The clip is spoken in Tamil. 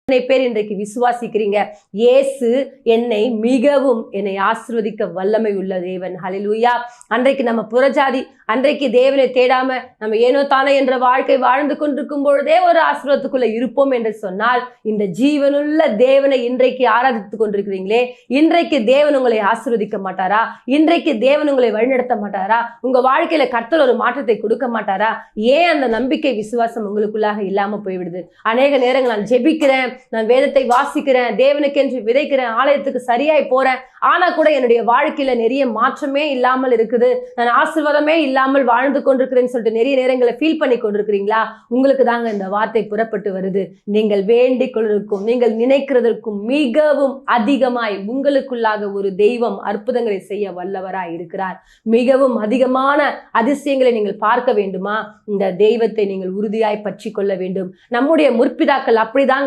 பேர் இன்றைக்கு விசுவாசிக்கிறீங்க இயேசு என்னை ஆசீர்வதிக்க வல்லமை உள்ள தேவன். ஹல்லேலூயா. அன்றைக்கு நம்ம புறஜாதி, அன்றைக்கு தேவனை தேடாம நம்ம ஏனோ தானே என்ற வாழ்க்கை வாழ்ந்து கொண்டிருக்கும் பொழுதே ஒரு ஆசீர்வாதத்துக்குள்ள இருப்போம் என்று சொன்னால், இந்த ஜீவனுள்ள தேவனை இன்றைக்கு ஆராதித்துக் கொண்டிருக்கிறீங்களே, இன்றைக்கு தேவன் உங்களை ஆசீர்வதிக்க மாட்டாரா? இன்றைக்கு தேவன் உங்களை வழிநடத்த மாட்டாரா? உங்க வாழ்க்கையில கர்த்தர் ஒரு மாற்றத்தை கொடுக்க மாட்டாரா? ஏன் அந்த நம்பிக்கை விசுவாசம் உங்களுக்குள்ளாக இல்லாம போய்விடுது? அநேக நேரங்கள் நான் ஜெபிக்கிறேன், நான் வேதத்தை வாசிக்கிறேன், தேவனுக்கென்று விதைக்கிறேன், ஆலயத்துக்கு சரியாய் போறேன், ஆனா கூட என்னுடைய வாழ்க்கையில நிறைய மாற்றமே இல்லாமல் இருக்குது, நான் ஆசீர்வாதமே இல்லாமல் வாழ்ந்து கொண்டிருக்கிறேன்னு சொல்லிட்டு நிறைய நேரங்களை ஃபீல் பண்ணி கொண்டிருக்கிறீங்களா? உங்களுக்கு தாங்க இந்த வார்த்தை புறப்பட்டு வருது. நீங்கள் வேண்டிக் கொள்வதற்கும் நீங்கள் நினைக்கிறதற்கும் மிகவும் அதிகமாய் உங்களுக்குள்ளாக ஒரு தெய்வம் அற்புதங்களை செய்ய வல்லவராய் இருக்கிறார். மிகவும் அதிகமான அதிசயங்களை நீங்கள் பார்க்க வேண்டுமா? இந்த தெய்வத்தை நீங்கள் உறுதியாய் பற்றி கொள்ள வேண்டும். நம்முடைய முற்பிதாக்கள் அப்படிதாங்க